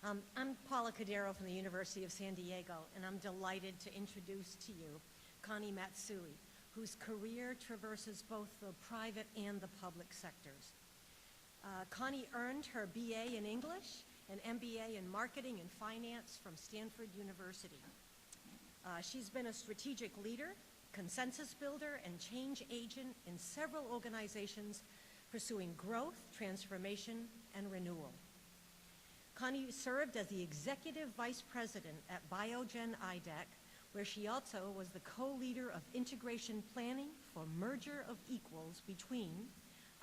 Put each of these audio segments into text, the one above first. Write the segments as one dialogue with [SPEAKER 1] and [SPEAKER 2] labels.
[SPEAKER 1] I'm Paula Cadero from the University of San Diego, and I'm delighted to introduce to you Connie Matsui, whose career traverses both the private and the public sectors. Connie earned her BA in English and MBA in Marketing and Finance from Stanford University. She's been a strategic leader, consensus builder, and change agent in several organizations pursuing growth, transformation, and renewal. Connie served as the Executive Vice President at Biogen IDEC, where she also was the co-leader of integration planning for merger of equals between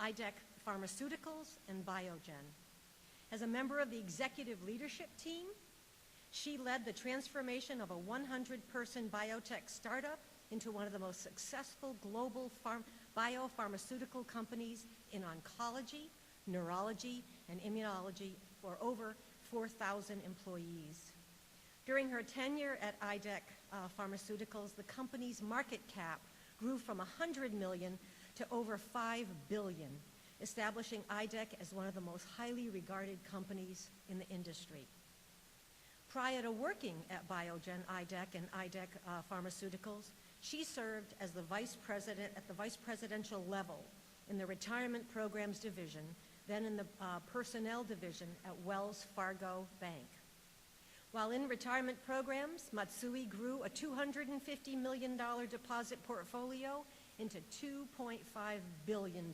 [SPEAKER 1] IDEC Pharmaceuticals and Biogen. As a member of the executive leadership team, she led the transformation of a 100-person biotech startup into one of the most successful global biopharmaceutical companies in oncology, neurology, and immunology for over 4,000 employees. During her tenure at IDEC Pharmaceuticals, the company's market cap grew from 100 million to over 5 billion, establishing IDEC as one of the most highly regarded companies in the industry. Prior to working at Biogen IDEC and IDEC Pharmaceuticals, she served as the vice president at the vice presidential level in the retirement programs division, then in the personnel division at Wells Fargo Bank. While in retirement programs, Matsui grew a $250 million deposit portfolio into $2.5 billion,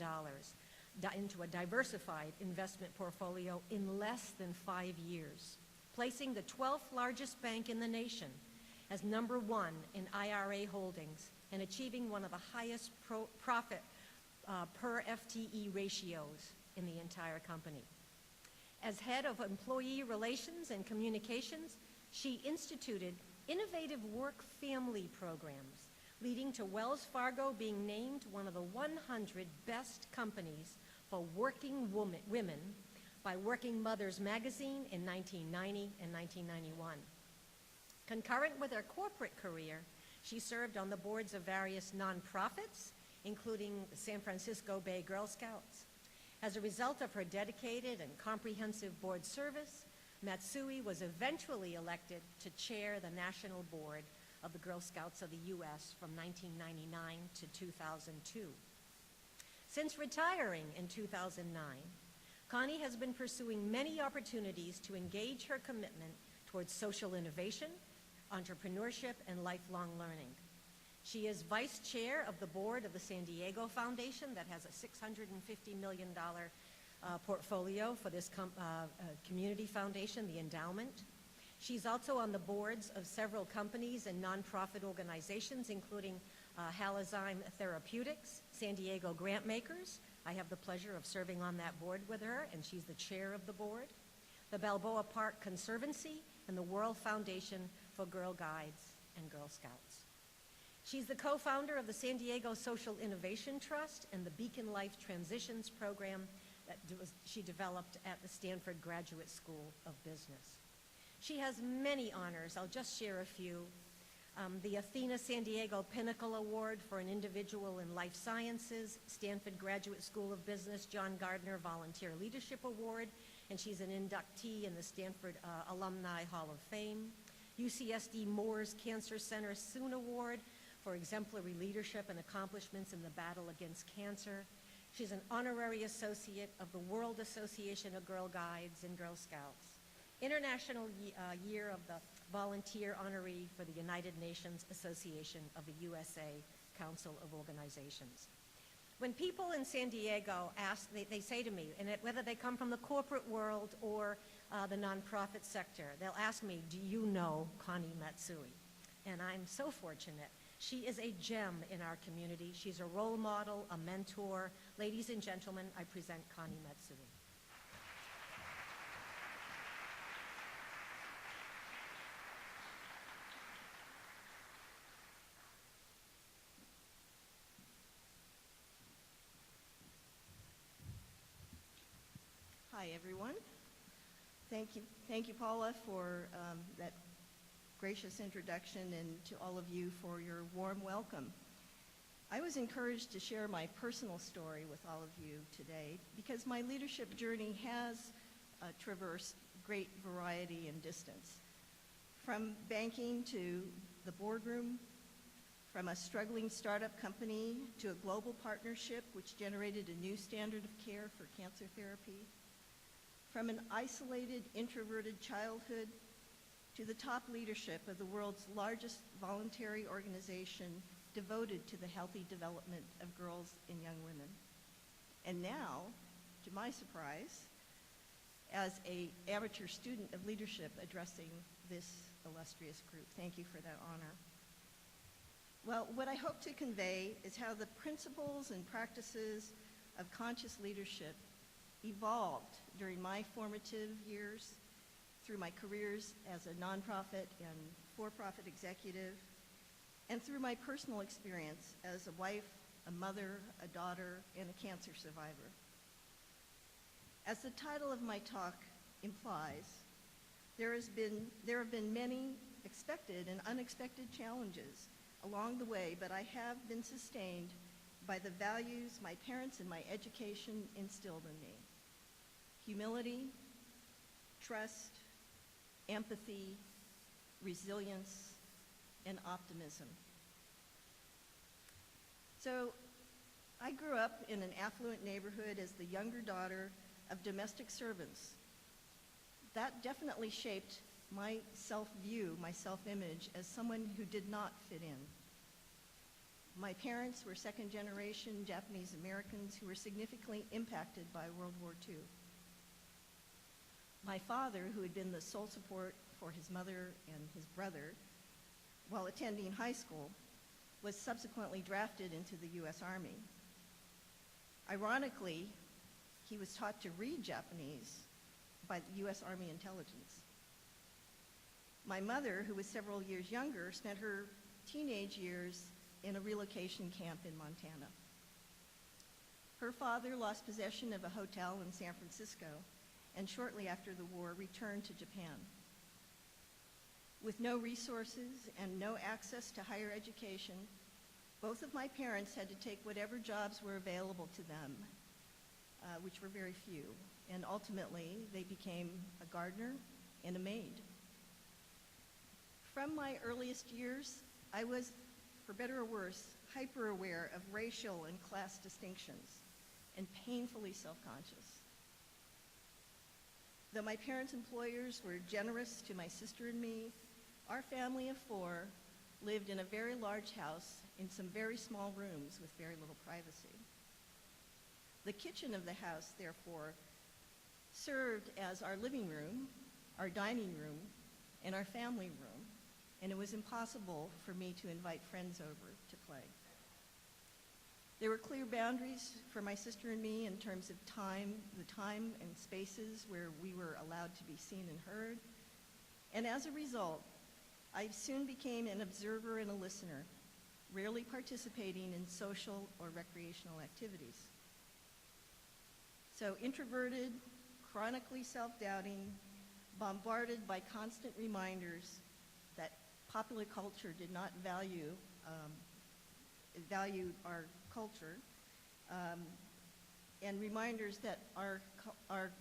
[SPEAKER 1] into a diversified investment portfolio in less than 5 years, placing the 12th largest bank in the nation as number one in IRA holdings and achieving one of the highest profit per FTE ratios in the entire company. As head of employee relations and communications, she instituted innovative work-family programs, leading to Wells Fargo being named one of the 100 best companies for working women by Working Mothers magazine in 1990 and 1991. Concurrent with her corporate career, she served on the boards of various nonprofits, including the San Francisco Bay Girl Scouts. As a result of her dedicated and comprehensive board service, Matsui was eventually elected to chair the national board of the Girl Scouts of the U.S. from 1999 to 2002. Since retiring in 2009, Connie has been pursuing many opportunities to engage her commitment towards social innovation, entrepreneurship, and lifelong learning. She is vice chair of the board of the San Diego Foundation that has a $650 million portfolio for this community foundation, the endowment. She's also on the boards of several companies and nonprofit organizations, including Halozyme Therapeutics, San Diego Grantmakers. I have the pleasure of serving on that board with her, and she's the chair of the board. The Balboa Park Conservancy and the World Foundation for Girl Guides and Girl Scouts. She's the co-founder of the San Diego Social Innovation Trust and the Beacon Life Transitions program that she developed at the Stanford Graduate School of Business. She has many honors. I'll just share a few. The Athena San Diego Pinnacle Award for an individual in life sciences, Stanford Graduate School of Business John Gardner Volunteer Leadership Award, and she's an inductee in the Stanford Alumni Hall of Fame. UCSD Moores Cancer Center Soon Award for exemplary leadership and accomplishments in the battle against cancer. She's an honorary associate of the World Association of Girl Guides and Girl Scouts. International Year of the Volunteer honoree for the United Nations Association of the USA Council of Organizations. When people in San Diego ask, they say to me, and whether they come from the corporate world or the nonprofit sector, they'll ask me, do you know Connie Matsui? And I'm so fortunate. She is a gem in our community. She's a role model, a mentor. Ladies and gentlemen, I present Connie Matsui.
[SPEAKER 2] Hi, everyone. Thank you, Paula, for that gracious introduction, and to all of you for your warm welcome. I was encouraged to share my personal story with all of you today because my leadership journey has traversed great variety and distance. From banking to the boardroom, from a struggling startup company to a global partnership which generated a new standard of care for cancer therapy, from an isolated, introverted childhood to the top leadership of the world's largest voluntary organization devoted to the healthy development of girls and young women. And now, to my surprise, as an amateur student of leadership addressing this illustrious group. Thank you for that honor. Well, what I hope to convey is how the principles and practices of conscious leadership evolved during my formative years through my careers as a nonprofit and for-profit executive, and through my personal experience as a wife, a mother, a daughter, and a cancer survivor. As the title of my talk implies, there have been many expected and unexpected challenges along the way, but I have been sustained by the values my parents and my education instilled in me: humility, trust, empathy, resilience, and optimism. So I grew up in an affluent neighborhood as the younger daughter of domestic servants. That definitely shaped my self-view, my self-image as someone who did not fit in. My parents were second-generation Japanese Americans who were significantly impacted by World War II. My father, who had been the sole support for his mother and his brother while attending high school, was subsequently drafted into the U.S. Army. Ironically, he was taught to read Japanese by the U.S. Army intelligence. My mother, who was several years younger, spent her teenage years in a relocation camp in Montana. Her father lost possession of a hotel in San Francisco and shortly after the war returned to Japan. With no resources and no access to higher education, both of my parents had to take whatever jobs were available to them, which were very few, and ultimately they became a gardener and a maid. From my earliest years, I was, for better or worse, hyper-aware of racial and class distinctions and painfully self-conscious. Though my parents' employers were generous to my sister and me, our family of four lived in a very large house in some very small rooms with very little privacy. The kitchen of the house, therefore, served as our living room, our dining room, and our family room, and it was impossible for me to invite friends over to play. There were clear boundaries for my sister and me in terms of time, the time and spaces where we were allowed to be seen and heard, and as a result, I soon became an observer and a listener, rarely participating in social or recreational activities. So introverted, chronically self-doubting, bombarded by constant reminders that popular culture did not value our culture, and reminders that our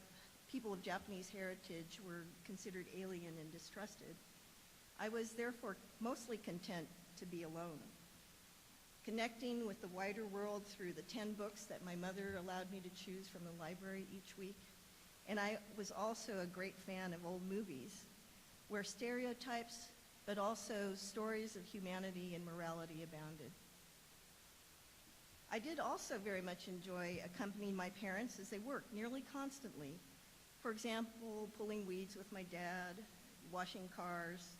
[SPEAKER 2] people of Japanese heritage were considered alien and distrusted, I was therefore mostly content to be alone, connecting with the wider world through the 10 books that my mother allowed me to choose from the library each week. And I was also a great fan of old movies, where stereotypes, but also stories of humanity and morality abounded. I did also very much enjoy accompanying my parents as they worked nearly constantly. For example, pulling weeds with my dad, washing cars,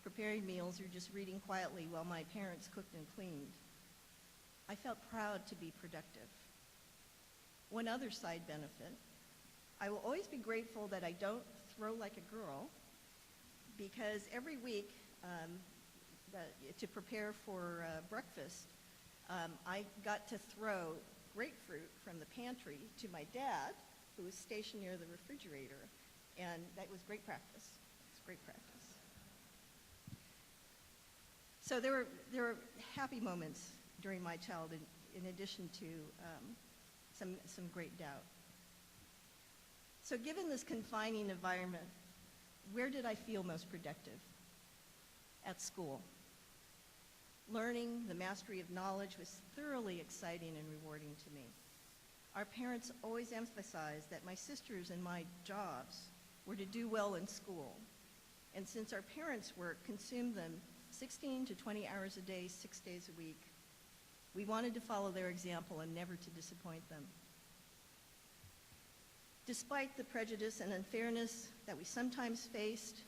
[SPEAKER 2] preparing meals, or just reading quietly while my parents cooked and cleaned. I felt proud to be productive. One other side benefit, I will always be grateful that I don't throw like a girl, because every week to prepare for breakfast, I got to throw grapefruit from the pantry to my dad, who was stationed near the refrigerator, and that was great practice. It's great practice. So there were happy moments during my childhood, in addition to some great doubt. So given this confining environment, where did I feel most productive? At school. Learning, the mastery of knowledge was thoroughly exciting and rewarding to me. Our parents always emphasized that my sisters and my jobs were to do well in school. And since our parents' work consumed them 16 to 20 hours a day, 6 days a week, we wanted to follow their example and never to disappoint them. Despite the prejudice and unfairness that we sometimes faced,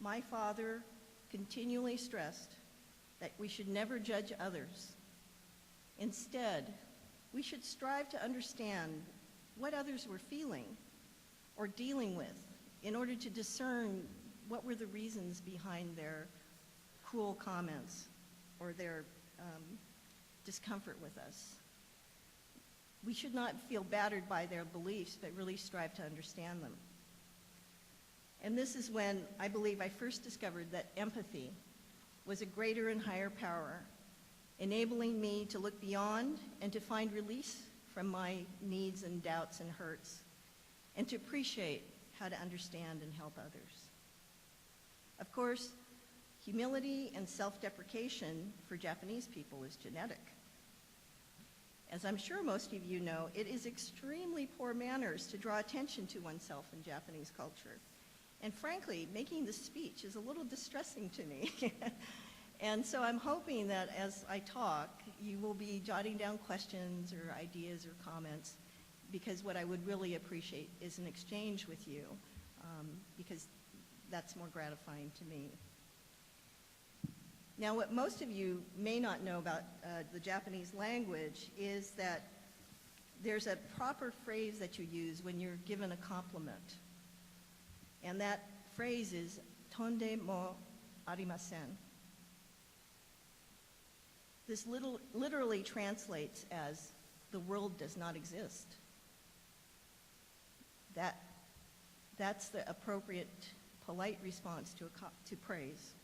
[SPEAKER 2] my father continually stressed that we should never judge others. Instead, we should strive to understand what others were feeling or dealing with in order to discern what were the reasons behind their cruel comments or their discomfort with us. We should not feel battered by their beliefs, but really strive to understand them. And this is when I believe I first discovered that empathy was a greater and higher power, enabling me to look beyond and to find release from my needs and doubts and hurts, and to appreciate how to understand and help others. Of course, humility and self-deprecation for Japanese people is genetic. As I'm sure most of you know, it is extremely poor manners to draw attention to oneself in Japanese culture. And frankly, making this speech is a little distressing to me. And so I'm hoping that as I talk, you will be jotting down questions or ideas or comments, because what I would really appreciate is an exchange with you, because that's more gratifying to me. Now, what most of you may not know about the Japanese language is that there's a proper phrase that you use when you're given a compliment. And that phrase is tonde mo arimasen. This literally translates as the world does not exist. That's the appropriate, polite response to praise.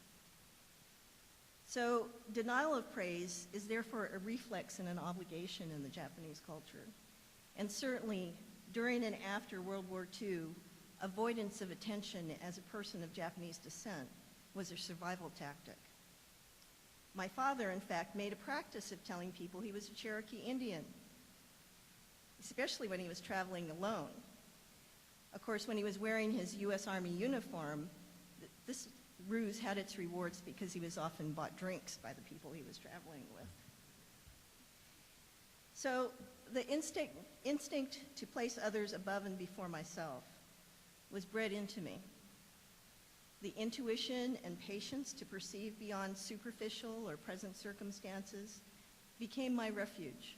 [SPEAKER 2] So denial of praise is therefore a reflex and an obligation in the Japanese culture. And certainly during and after World War II, avoidance of attention as a person of Japanese descent was a survival tactic. My father, in fact, made a practice of telling people he was a Cherokee Indian, especially when he was traveling alone. Of course, when he was wearing his U.S. Army uniform, this ruse had its rewards because he was often bought drinks by the people he was traveling with. So the instinct to place others above and before myself was bred into me. The intuition and patience to perceive beyond superficial or present circumstances became my refuge.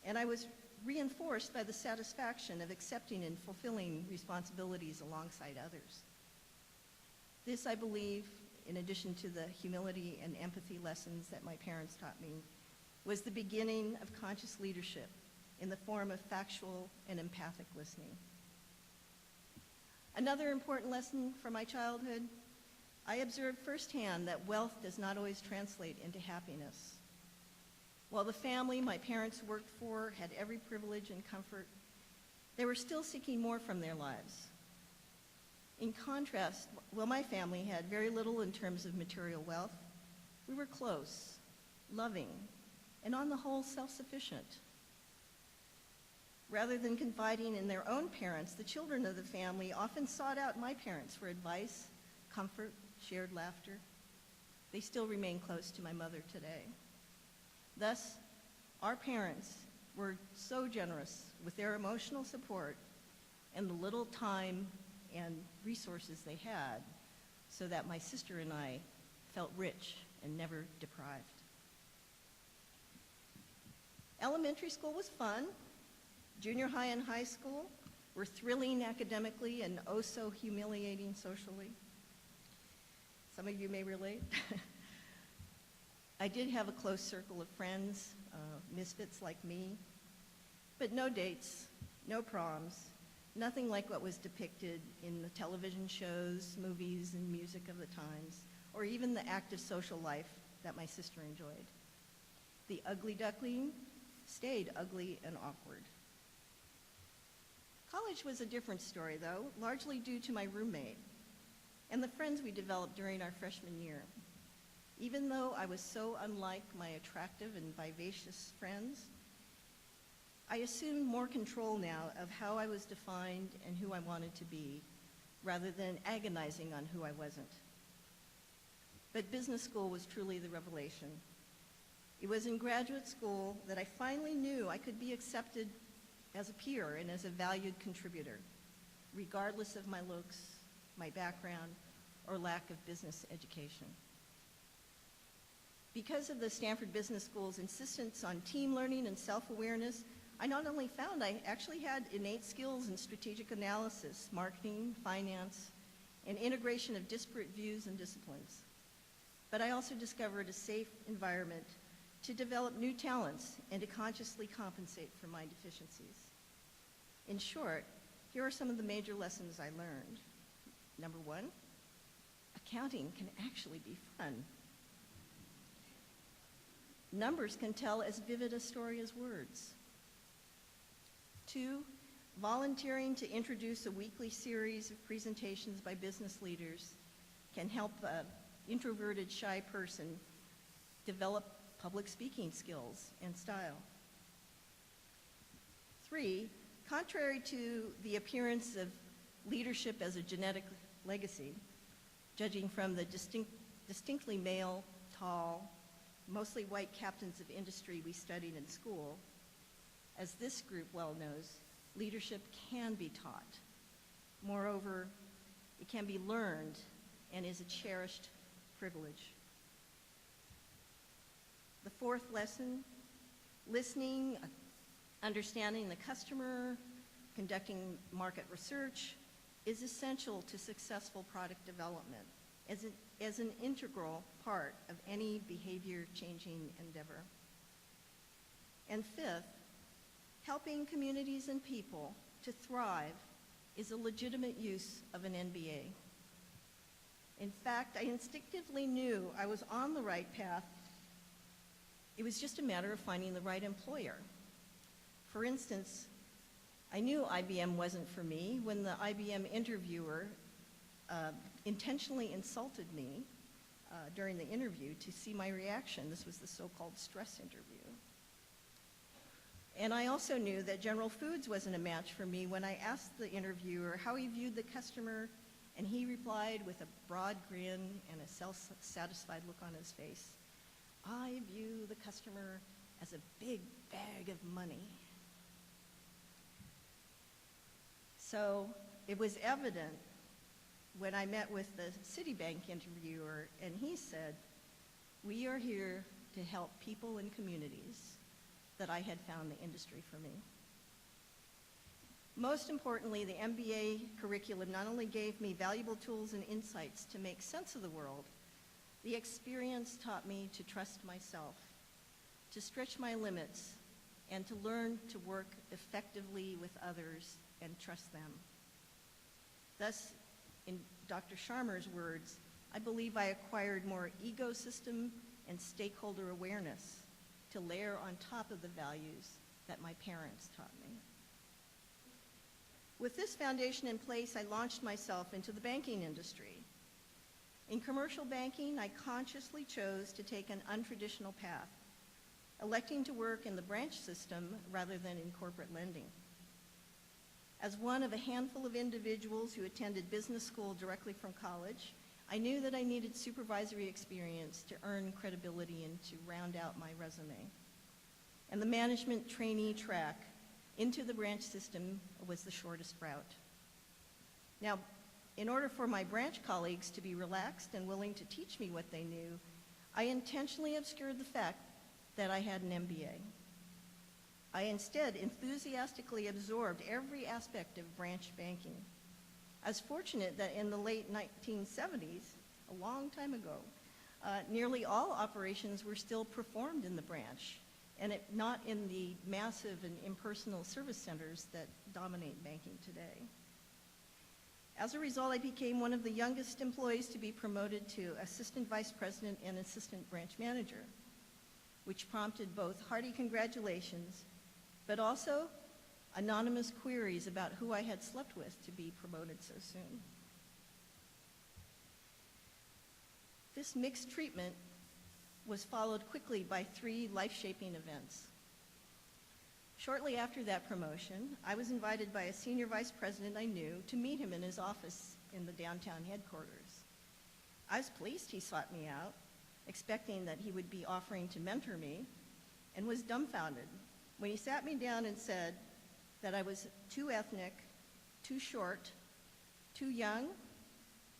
[SPEAKER 2] And I was reinforced by the satisfaction of accepting and fulfilling responsibilities alongside others. This, I believe, in addition to the humility and empathy lessons that my parents taught me, was the beginning of conscious leadership in the form of factual and empathic listening. Another important lesson from my childhood, I observed firsthand that wealth does not always translate into happiness. While the family my parents worked for had every privilege and comfort, they were still seeking more from their lives. In contrast, while my family had very little in terms of material wealth, we were close, loving, and on the whole, self-sufficient. Rather than confiding in their own parents, the children of the family often sought out my parents for advice, comfort, shared laughter. They still remain close to my mother today. Thus, our parents were so generous with their emotional support and the little time and resources they had, so that my sister and I felt rich and never deprived. Elementary school was fun. Junior high and high school were thrilling academically and oh so humiliating socially. Some of you may relate. I did have a close circle of friends, misfits like me, but no dates, no proms, nothing like what was depicted in the television shows, movies, and music of the times, or even the active social life that my sister enjoyed. The ugly duckling stayed ugly and awkward. College was a different story, though, largely due to my roommate. and the friends we developed during our freshman year. Even though I was so unlike my attractive and vivacious friends, I assumed more control now of how I was defined and who I wanted to be, rather than agonizing on who I wasn't. But business school was truly the revelation. It was in graduate school that I finally knew I could be accepted as a peer and as a valued contributor, regardless of my looks, my background, or lack of business education. Because of the Stanford Business School's insistence on team learning and self-awareness, I not only found I actually had innate skills in strategic analysis, marketing, finance, and integration of disparate views and disciplines, but I also discovered a safe environment to develop new talents and to consciously compensate for my deficiencies. In short, here are some of the major lessons I learned. Number one, accounting can actually be fun. Numbers can tell as vivid a story as words. 2, volunteering to introduce a weekly series of presentations by business leaders can help an introverted, shy person develop public speaking skills and style. 3, contrary to the appearance of leadership as a genetic legacy, judging from the distinctly male, tall, mostly white captains of industry we studied in school, as this group well knows, leadership can be taught. Moreover, it can be learned and is a cherished privilege. The 4th lesson, listening, understanding the customer, conducting market research is essential to successful product development as an integral part of any behavior-changing endeavor. And 5th, helping communities and people to thrive is a legitimate use of an MBA. In fact, I instinctively knew I was on the right path. It was just a matter of finding the right employer. For instance, I knew IBM wasn't for me when the IBM interviewer intentionally insulted me during the interview to see my reaction. This was the so-called stress interview. And I also knew that General Foods wasn't a match for me when I asked the interviewer how he viewed the customer, and he replied with a broad grin and a self-satisfied look on his face, "I view the customer as a big bag of money." So it was evident when I met with the Citibank interviewer, and he said, "We are here to help people and communities," that I had found the industry for me. Most importantly, the MBA curriculum not only gave me valuable tools and insights to make sense of the world, the experience taught me to trust myself, to stretch my limits, and to learn to work effectively with others and trust them. Thus, in Dr. Sharma's words, I believe I acquired more ecosystem and stakeholder awareness to layer on top of the values that my parents taught me. With this foundation in place, I launched myself into the banking industry. In commercial banking, I consciously chose to take an untraditional path, electing to work in the branch system rather than in corporate lending. As one of a handful of individuals who attended business school directly from college, I knew that I needed supervisory experience to earn credibility and to round out my resume. And the management trainee track into the branch system was the shortest route. Now, in order for my branch colleagues to be relaxed and willing to teach me what they knew, I intentionally obscured the fact that I had an MBA. I instead enthusiastically absorbed every aspect of branch banking. I was fortunate that in the late 1970s, a long time ago, nearly all operations were still performed in the branch, and not in the massive and impersonal service centers that dominate banking today. As a result, I became one of the youngest employees to be promoted to assistant vice president and assistant branch manager, which prompted both hearty congratulations, but also anonymous queries about who I had slept with to be promoted so soon. This mixed treatment was followed quickly by 3 life-shaping events. Shortly after that promotion, I was invited by a senior vice president I knew to meet him in his office in the downtown headquarters. I was pleased he sought me out, expecting that he would be offering to mentor me, and was dumbfounded when he sat me down and said that I was too ethnic, too short, too young,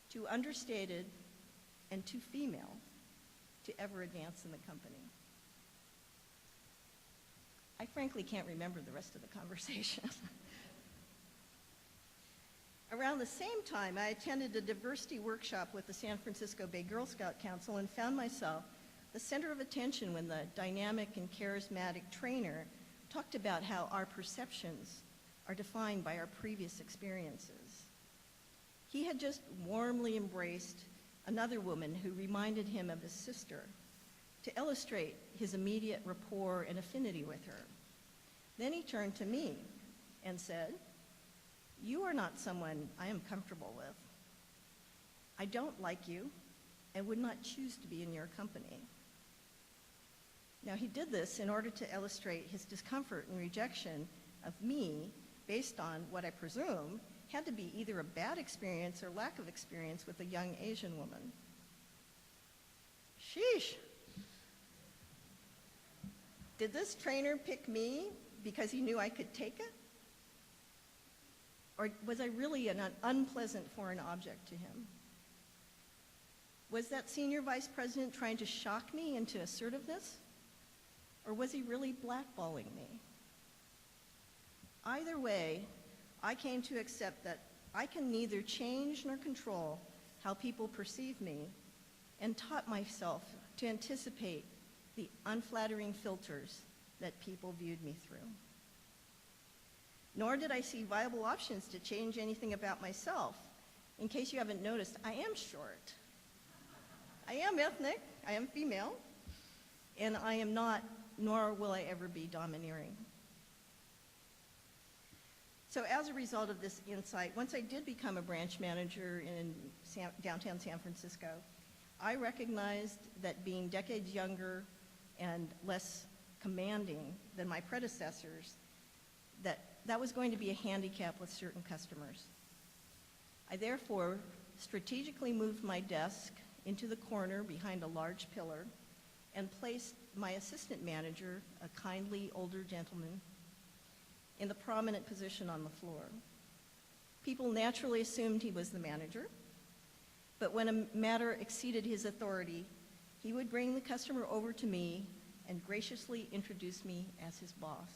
[SPEAKER 2] too understated, and too female to ever advance in the company. I frankly can't remember the rest of the conversation. Around the same time, I attended a diversity workshop with the San Francisco Bay Girl Scout Council and found myself the center of attention when the dynamic and charismatic trainer talked about how our perceptions are defined by our previous experiences. He had just warmly embraced another woman who reminded him of his sister to illustrate his immediate rapport and affinity with her. Then he turned to me and said, "You are not someone I am comfortable with. I don't like you and would not choose to be in your company." Now, he did this in order to illustrate his discomfort and rejection of me based on what I presume had to be either a bad experience or lack of experience with a young Asian woman. Sheesh. Did this trainer pick me because he knew I could take it? Or was I really an unpleasant foreign object to him? Was that senior vice president trying to shock me into assertiveness? Or was he really blackballing me? Either way, I came to accept that I can neither change nor control how people perceive me, and taught myself to anticipate the unflattering filters that people viewed me through. Nor did I see viable options to change anything about myself. In case you haven't noticed, I am short. I am ethnic, I am female, and I am not, nor will I ever be, domineering. So as a result of this insight, once I did become a branch manager in downtown San Francisco, I recognized that being decades younger and less commanding than my predecessors, that was going to be a handicap with certain customers. I therefore strategically moved my desk into the corner behind a large pillar and placed my assistant manager, a kindly older gentleman, in the prominent position on the floor. People naturally assumed he was the manager, but when a matter exceeded his authority, he would bring the customer over to me and graciously introduce me as his boss.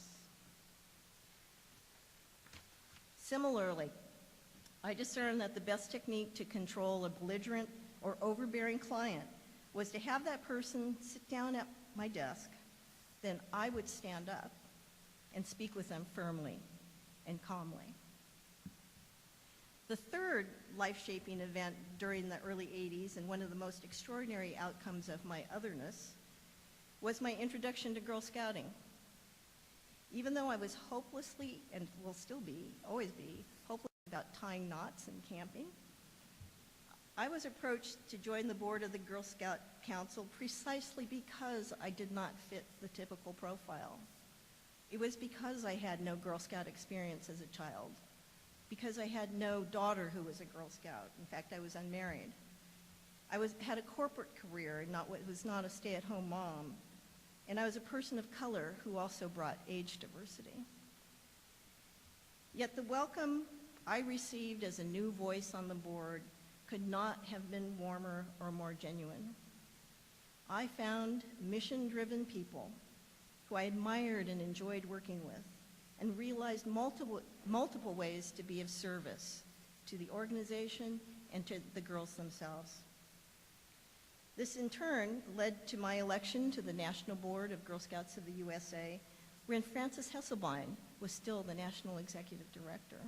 [SPEAKER 2] Similarly, I discerned that the best technique to control a belligerent or overbearing client was to have that person sit down at my desk, then I would stand up and speak with them firmly and calmly. The third life-shaping event during the early 80s, and one of the most extraordinary outcomes of my otherness, was my introduction to Girl Scouting. Even though I was hopelessly, and will still be, always be, hopeless about tying knots and camping, I was approached to join the board of the Girl Scout Council precisely because I did not fit the typical profile. It was because I had no Girl Scout experience as a child, because I had no daughter who was a Girl Scout. In fact, I was unmarried. I had a corporate career and was not a stay-at-home mom, and I was a person of color who also brought age diversity. Yet the welcome I received as a new voice on the board could not have been warmer or more genuine. I found mission-driven people who I admired and enjoyed working with, and realized multiple ways to be of service to the organization and to the girls themselves. This in turn led to my election to the National Board of Girl Scouts of the USA, when Frances Hesselbein was still the National Executive Director.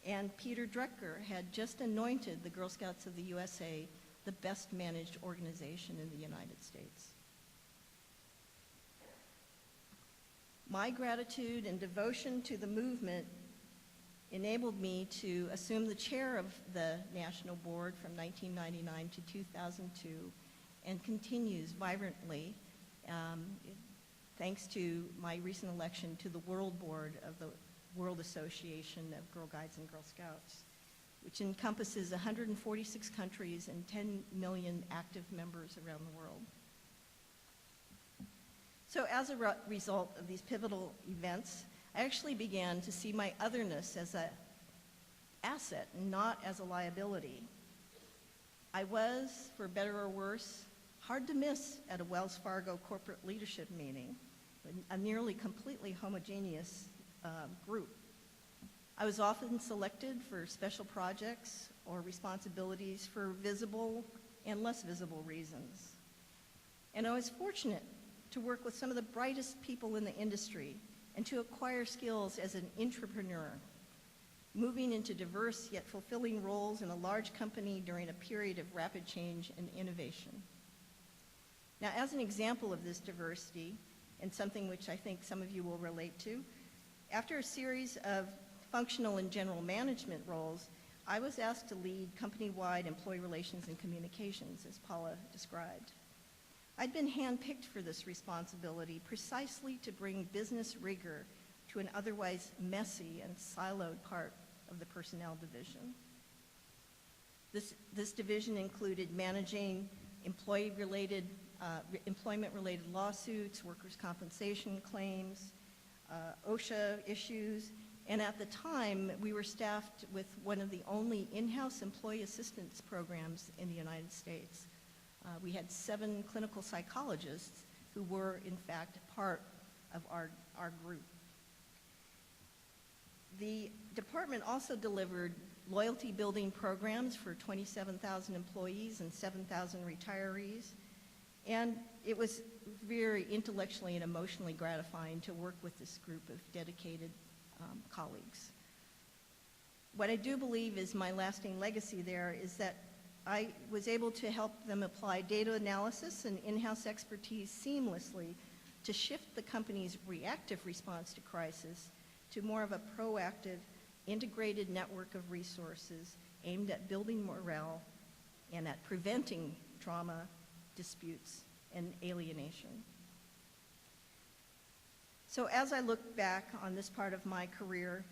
[SPEAKER 2] And Peter Drucker had just anointed the Girl Scouts of the USA the best managed organization in the United States. My gratitude and devotion to the movement enabled me to assume the chair of the National Board from 1999 to 2002 and continues vibrantly thanks to my recent election to the World Board of the World Association of Girl Guides and Girl Scouts, which encompasses 146 countries and 10 million active members around the world. So as a result of these pivotal events, I actually began to see my otherness as an asset, not as a liability. I was, for better or worse, hard to miss at a Wells Fargo corporate leadership meeting, a nearly completely homogeneous group. I was often selected for special projects or responsibilities for visible and less visible reasons. And I was fortunate to work with some of the brightest people in the industry and to acquire skills as an entrepreneur, moving into diverse yet fulfilling roles in a large company during a period of rapid change and innovation. Now, as an example of this diversity, and something which I think some of you will relate to, after a series of functional and general management roles, I was asked to lead company-wide employee relations and communications, as Paula described. I'd been handpicked for this responsibility precisely to bring business rigor to an otherwise messy and siloed part of the personnel division. This division included managing employment-related lawsuits, workers' compensation claims, OSHA issues, and at the time, we were staffed with one of the only in-house employee assistance programs in the United States. We had 7 clinical psychologists who were, in fact, part of our group. The department also delivered loyalty building programs for 27,000 employees and 7,000 retirees. And it was very intellectually and emotionally gratifying to work with this group of dedicated colleagues. What I do believe is my lasting legacy there is that I was able to help them apply data analysis and in-house expertise seamlessly to shift the company's reactive response to crisis to more of a proactive, integrated network of resources aimed at building morale and at preventing trauma, disputes, and alienation. So as I look back on this part of my career,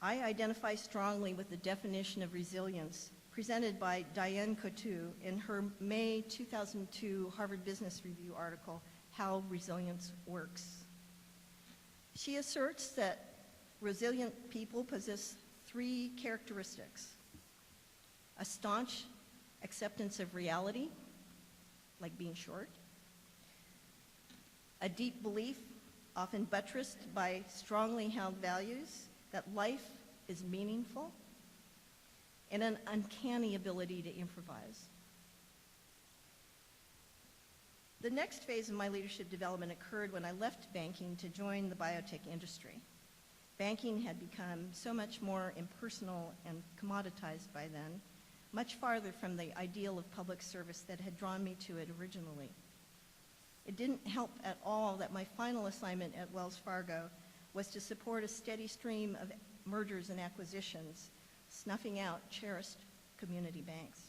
[SPEAKER 2] I identify strongly with the definition of resilience presented by Diane Coutu in her May 2002 Harvard Business Review article, How Resilience Works. She asserts that resilient people possess 3 characteristics: a staunch acceptance of reality, like being short, a deep belief, often buttressed by strongly held values, that life is meaningful, and an uncanny ability to improvise. The next phase of my leadership development occurred when I left banking to join the biotech industry. Banking had become so much more impersonal and commoditized by then, much farther from the ideal of public service that had drawn me to it originally. It didn't help at all that my final assignment at Wells Fargo was to support a steady stream of mergers and acquisitions, snuffing out cherished community banks.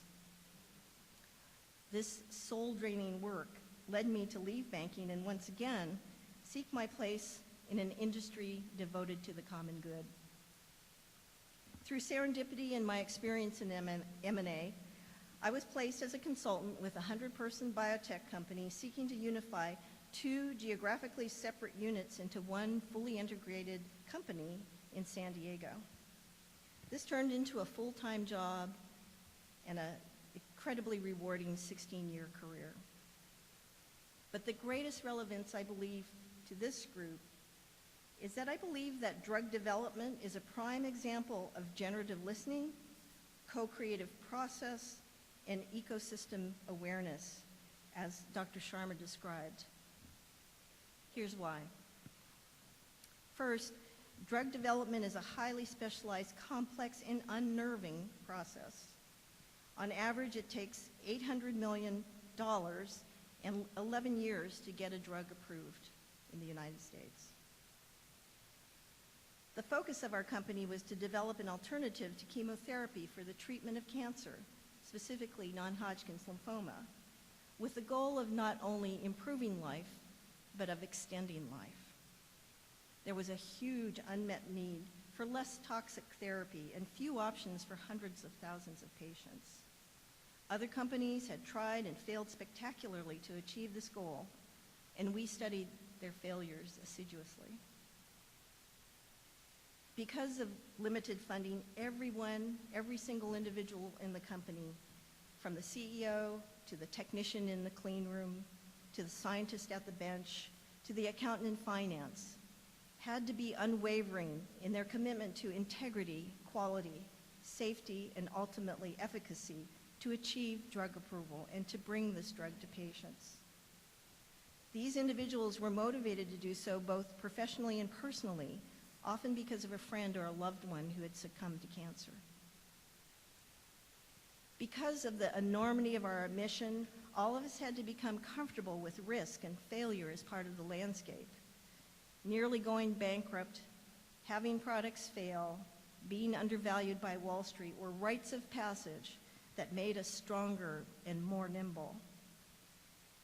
[SPEAKER 2] This soul-draining work led me to leave banking and once again seek my place in an industry devoted to the common good. Through serendipity and my experience in M&A, I was placed as a consultant with a 100-person biotech company seeking to unify 2 geographically separate units into one fully integrated company in San Diego. This turned into a full-time job and an incredibly rewarding 16-year career. But the greatest relevance, I believe, to this group is that I believe that drug development is a prime example of generative listening, co-creative process, and ecosystem awareness, as Dr. Sharma described. Here's why. First, drug development is a highly specialized, complex, and unnerving process. On average, it takes $800 million and 11 years to get a drug approved in the United States. The focus of our company was to develop an alternative to chemotherapy for the treatment of cancer, specifically non-Hodgkin's lymphoma, with the goal of not only improving life, but of extending life. There was a huge unmet need for less toxic therapy and few options for hundreds of thousands of patients. Other companies had tried and failed spectacularly to achieve this goal, and we studied their failures assiduously. Because of limited funding, every single individual in the company, from the CEO to the technician in the clean room, to the scientist at the bench, to the accountant in finance, had to be unwavering in their commitment to integrity, quality, safety, and ultimately efficacy to achieve drug approval and to bring this drug to patients. These individuals were motivated to do so both professionally and personally, often because of a friend or a loved one who had succumbed to cancer. Because of the enormity of our mission, all of us had to become comfortable with risk and failure as part of the landscape. Nearly going bankrupt, having products fail, being undervalued by Wall Street were rites of passage that made us stronger and more nimble.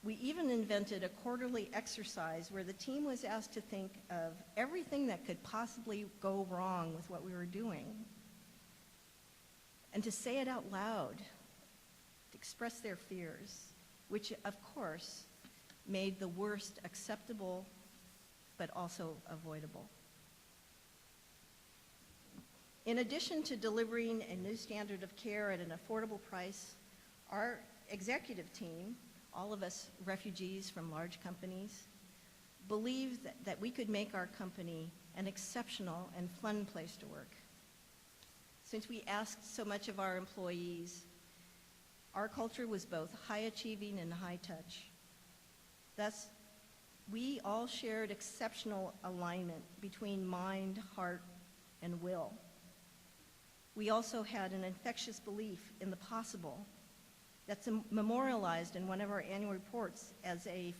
[SPEAKER 2] We even invented a quarterly exercise where the team was asked to think of everything that could possibly go wrong with what we were doing and to say it out loud, to express their fears, which of course made the worst acceptable but also avoidable. In addition to delivering a new standard of care at an affordable price, our executive team, all of us refugees from large companies, believed that we could make our company an exceptional and fun place to work. Since we asked so much of our employees, our culture was both high-achieving and high-touch. Thus, we all shared exceptional alignment between mind, heart, and will. We also had an infectious belief in the possible that's memorialized in one of our annual reports as a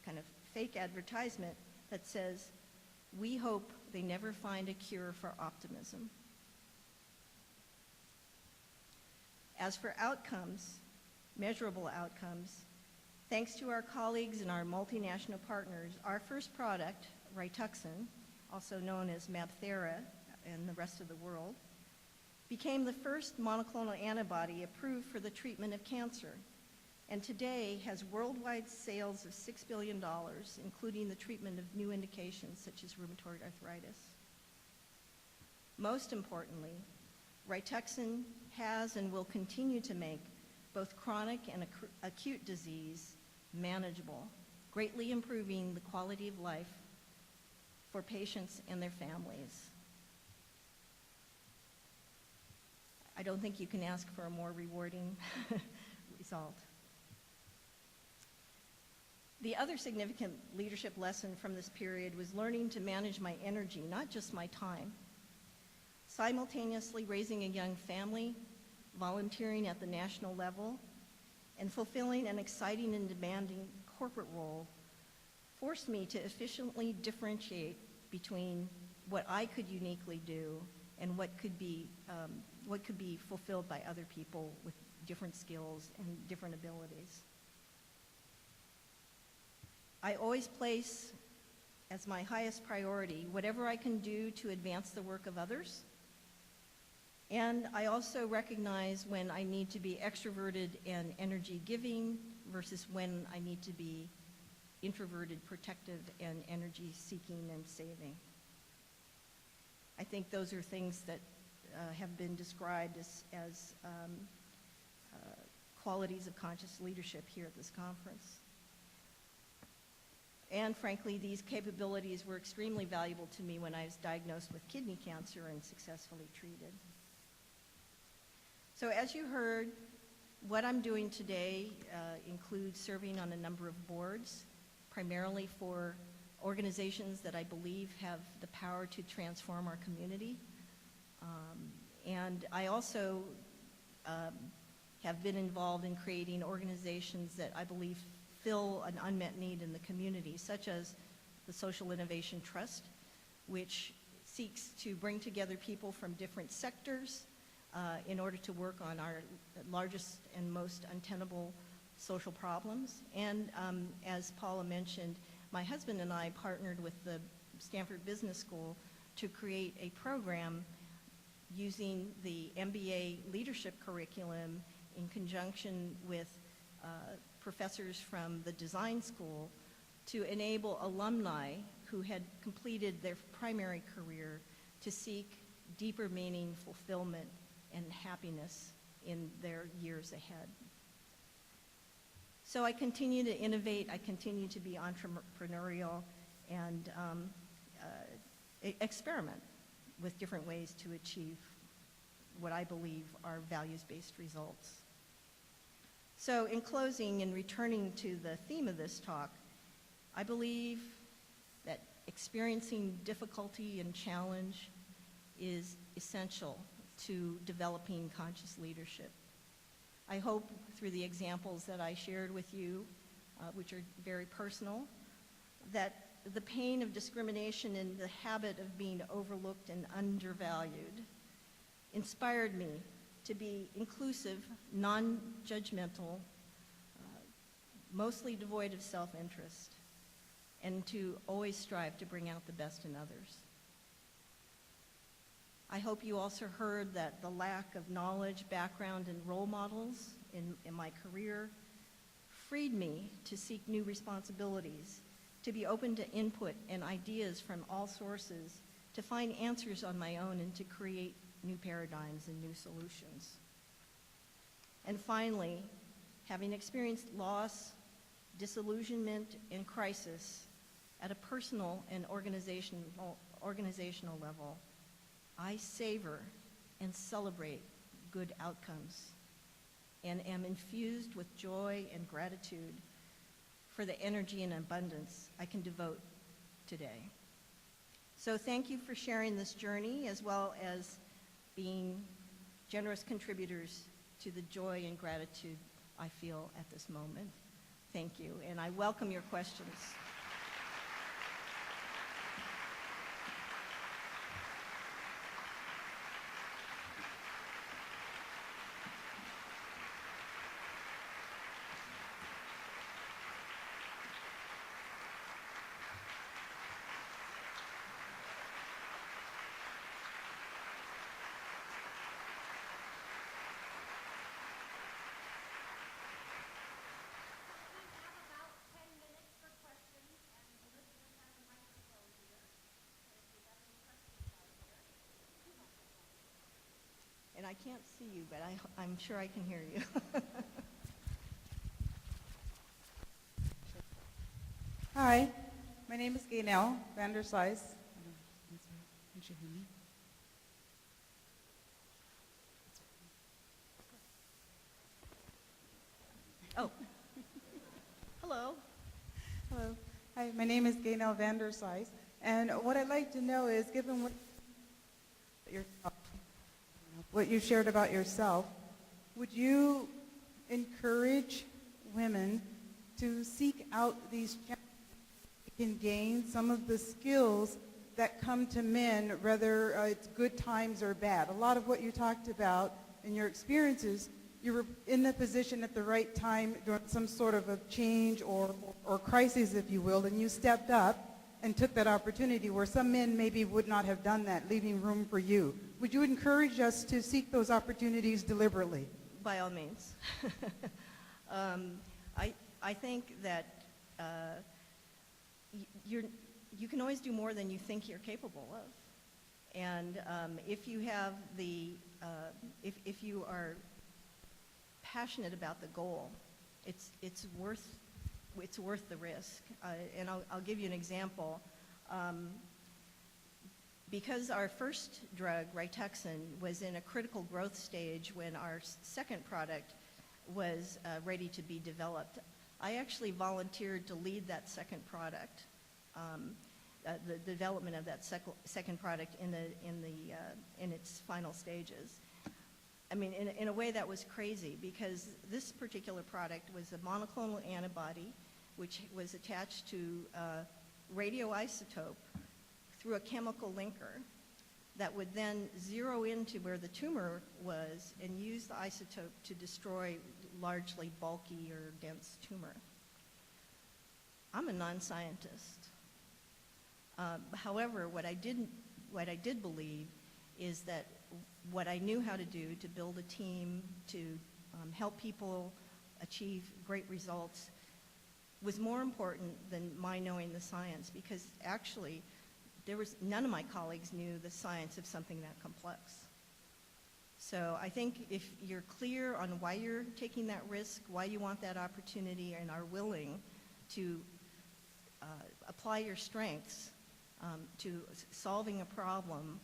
[SPEAKER 2] kind of fake advertisement that says, "We hope they never find a cure for optimism." As for outcomes, measurable outcomes, thanks to our colleagues and our multinational partners, our first product, Rituxan, also known as MabThera in the rest of the world, became the first monoclonal antibody approved for the treatment of cancer, and today has worldwide sales of $6 billion, including the treatment of new indications such as rheumatoid arthritis. Most importantly, Rituxan has and will continue to make both chronic and acute disease manageable, greatly improving the quality of life for patients and their families. I don't think you can ask for a more rewarding result. The other significant leadership lesson from this period was learning to manage my energy, not just my time. Simultaneously raising a young family, volunteering at the national level, and fulfilling an exciting and demanding corporate role forced me to efficiently differentiate between what I could uniquely do and what could be fulfilled by other people with different skills and different abilities. I always place as my highest priority whatever I can do to advance the work of others, and I also recognize when I need to be extroverted and energy-giving versus when I need to be introverted, protective, and energy-seeking and saving. I think those are things that have been described as qualities of conscious leadership here at this conference. And frankly, these capabilities were extremely valuable to me when I was diagnosed with kidney cancer and successfully treated. So as you heard, what I'm doing today includes serving on a number of boards, primarily for organizations that I believe have the power to transform our community. And I also have been involved in creating organizations that I believe fill an unmet need in the community, such as the Social Innovation Trust, which seeks to bring together people from different sectors in order to work on our largest and most untenable social problems. And as Paula mentioned, my husband and I partnered with the Stanford Business School to create a program using the MBA leadership curriculum in conjunction with professors from the design school to enable alumni who had completed their primary career to seek deeper meaning, fulfillment, and happiness in their years ahead. So I continue to innovate, I continue to be entrepreneurial, and experiment with different ways to achieve what I believe are values-based results. So in closing and returning to the theme of this talk, I believe that experiencing difficulty and challenge is essential to developing conscious leadership. I hope through the examples that I shared with you, which are very personal, that the pain of discrimination and the habit of being overlooked and undervalued inspired me to be inclusive, non-judgmental, mostly devoid of self-interest, and to always strive to bring out the best in others. I hope you also heard that the lack of knowledge, background, and role models in my career freed me to seek new responsibilities, to be open to input and ideas from all sources, to find answers on my own, and to create new paradigms and new solutions. And finally, having experienced loss, disillusionment, and crisis at a personal and organizational level, I savor and celebrate good outcomes and am infused with joy and gratitude for the energy and abundance I can devote today. So thank you for sharing this journey, as well as being generous contributors to the joy and gratitude I feel at this moment. Thank you, and I welcome your questions. And I can't see you, but I'm sure I can hear you.
[SPEAKER 3] Hi, my name is Gaynell Vanderslice. Can you hear me?
[SPEAKER 2] Oh, hello.
[SPEAKER 3] Hello. Hi, my name is Gaynell Vanderslice. And what I'd like to know is, given what you shared about yourself, would you encourage women to seek out these challenges can gain some of the skills that come to men, whether it's good times or bad? A lot of what you talked about in your experiences, you were in the position at the right time during some sort of a change or crisis, if you will, and you stepped up and took that opportunity where some men maybe would not have done that, leaving room for you. Would you encourage us to seek those opportunities deliberately?
[SPEAKER 2] By all means. I think that you can always do more than you think you're capable of. And if you have if you are passionate about the goal, it's worth the risk. And I'll give you an example. Because our first drug, Rituxan, was in a critical growth stage when our second product was ready to be developed, I actually volunteered to lead that second product, the development of that second product in its final stages. I mean, in a way that was crazy, because this particular product was a monoclonal antibody which was attached to a radioisotope through a chemical linker that would then zero into where the tumor was and use the isotope to destroy largely bulky or dense tumor. I'm a non-scientist. However, what I did believe is that what I knew how to do to build a team, to help people achieve great results, was more important than my knowing the science, because actually none of my colleagues knew the science of something that complex. So I think if you're clear on why you're taking that risk, why you want that opportunity, and are willing to apply your strengths to solving a problem,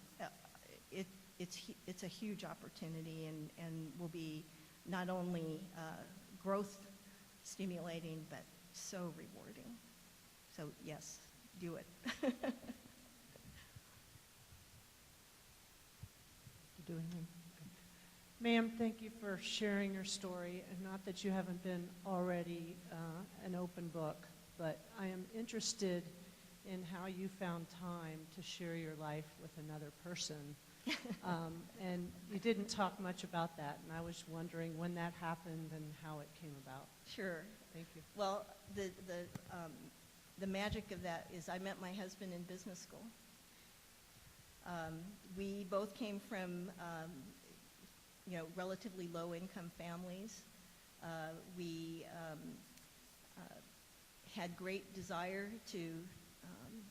[SPEAKER 2] it's a huge opportunity and will be not only growth stimulating, but so rewarding. So yes, do it.
[SPEAKER 4] Do anything? Ma'am, thank you for sharing your story, and not that you haven't been already an open book, but I am interested in how you found time to share your life with another person. And you didn't talk much about that, and I was wondering when that happened and how it came about.
[SPEAKER 2] Sure.
[SPEAKER 4] Thank you.
[SPEAKER 2] Well, the magic of that is I met my husband in business school. We both came from relatively low-income families. We had great desire to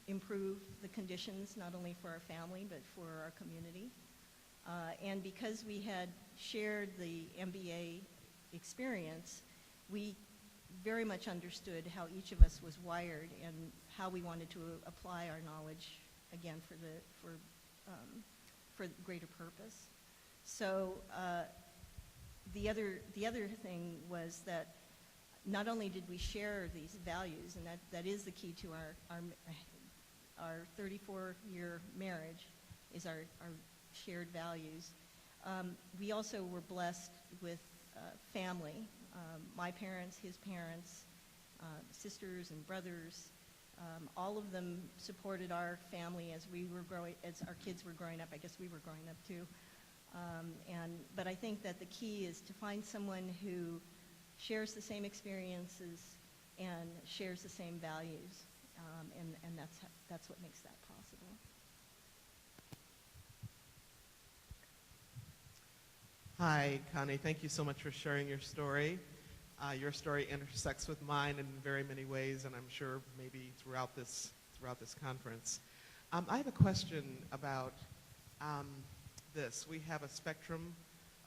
[SPEAKER 2] improve the conditions, not only for our family, but for our community. And because we had shared the MBA experience, we very much understood how each of us was wired and how we wanted to apply our knowledge, again, for greater purpose. So the other thing was that not only did we share these values, and that is the key to our 34-year marriage, is our shared values. We also were blessed with family. My parents, his parents, sisters and brothers, all of them supported our family as our kids were growing up. I guess we were growing up too. But I think that the key is to find someone who shares the same experiences and shares the same values, and that's what makes that possible.
[SPEAKER 5] Hi, Connie. Thank you so much for sharing your story. Your story intersects with mine in very many ways, and I'm sure maybe throughout this conference. I have a question about this. We have a spectrum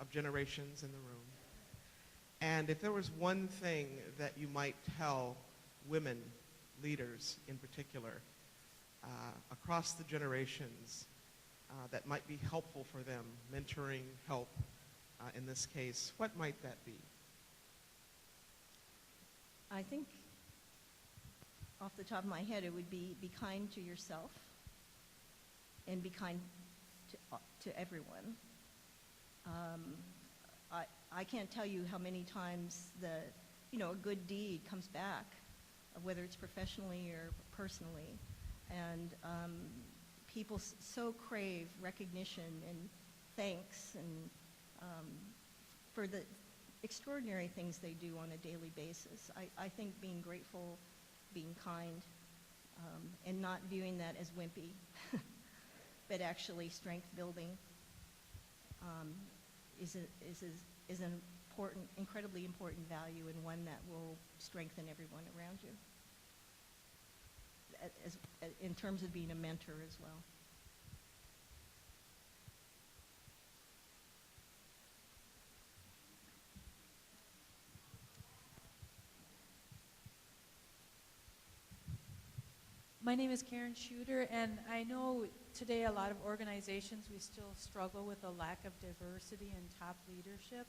[SPEAKER 5] of generations in the room. And if there was one thing that you might tell women leaders in particular across the generations that might be helpful for them, mentoring, help in this case, what might that be?
[SPEAKER 2] I think off the top of my head it would be kind to yourself and be kind to everyone. I can't tell you how many times a good deed comes back, whether it's professionally or personally, and people so crave recognition and thanks and for the extraordinary things they do on a daily basis. I think being grateful, being kind, and not viewing that as wimpy, but actually strength building is an incredibly important value, and one that will strengthen everyone around you, in terms of being a mentor as well.
[SPEAKER 6] My name is Karen Shooter, and I know today a lot of organizations, we still struggle with a lack of diversity in top leadership.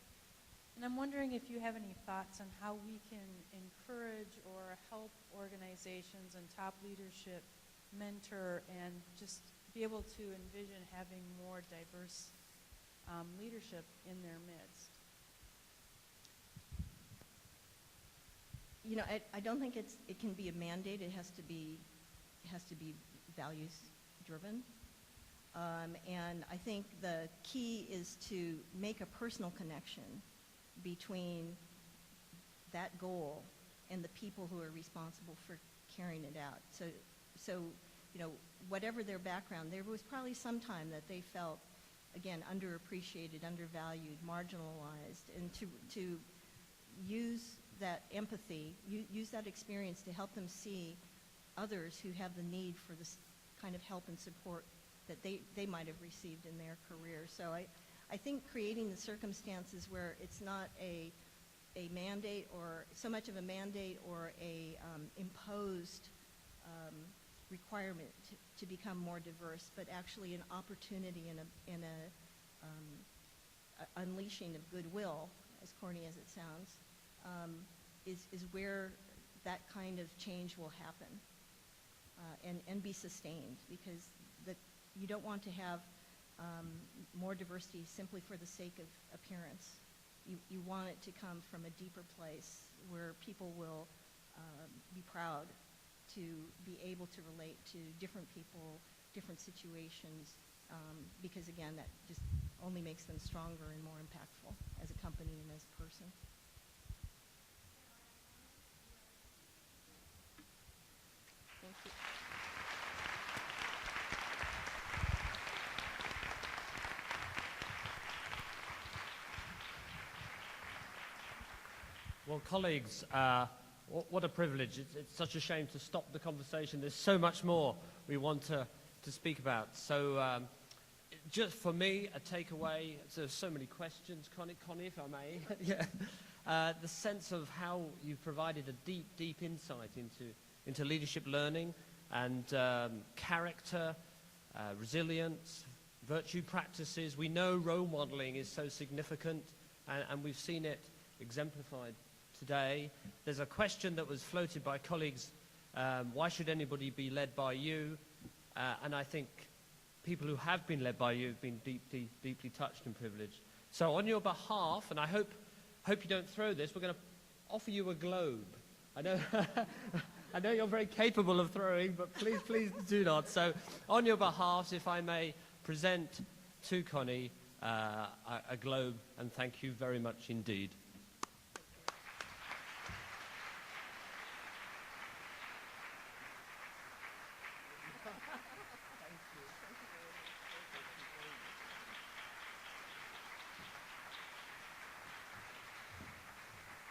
[SPEAKER 6] And I'm wondering if you have any thoughts on how we can encourage or help organizations and top leadership mentor and just be able to envision having more diverse leadership in their midst.
[SPEAKER 2] I don't think it can be a mandate. It has to be values driven. And I think the key is to make a personal connection between that goal and the people who are responsible for carrying it out. So, you know, whatever their background, there was probably some time that they felt, again, underappreciated, undervalued, marginalized, and to use that empathy, use that experience to help them see others who have the need for this kind of help and support that they might have received in their career. So I think creating the circumstances where it's not a mandate or so much of a mandate or a imposed requirement to become more diverse, but actually an opportunity and a unleashing of goodwill, as corny as it sounds, is where that kind of change will happen and be sustained, because you don't want to have more diversity simply for the sake of appearance. You want it to come from a deeper place where people will be proud to be able to relate to different people, different situations, because again, that just only makes them stronger and more impactful as a company and as a person. Thank you.
[SPEAKER 7] Well, colleagues, what a privilege. It's such a shame to stop the conversation. There's so much more we want to speak about. So just for me, a takeaway, there's so many questions, Connie, if I may. Yeah. The sense of how you've provided a deep insight into leadership learning and character, resilience, virtue practices. We know role modeling is so significant, and we've seen it exemplified today. There's a question that was floated by colleagues, why should anybody be led by you? And I think people who have been led by you have been deeply touched and privileged. So on your behalf, and I hope you don't throw this, we're going to offer you a globe. I know I know you're very capable of throwing, but please do not. So on your behalf, if I may present to Connie a globe, and thank you very much indeed.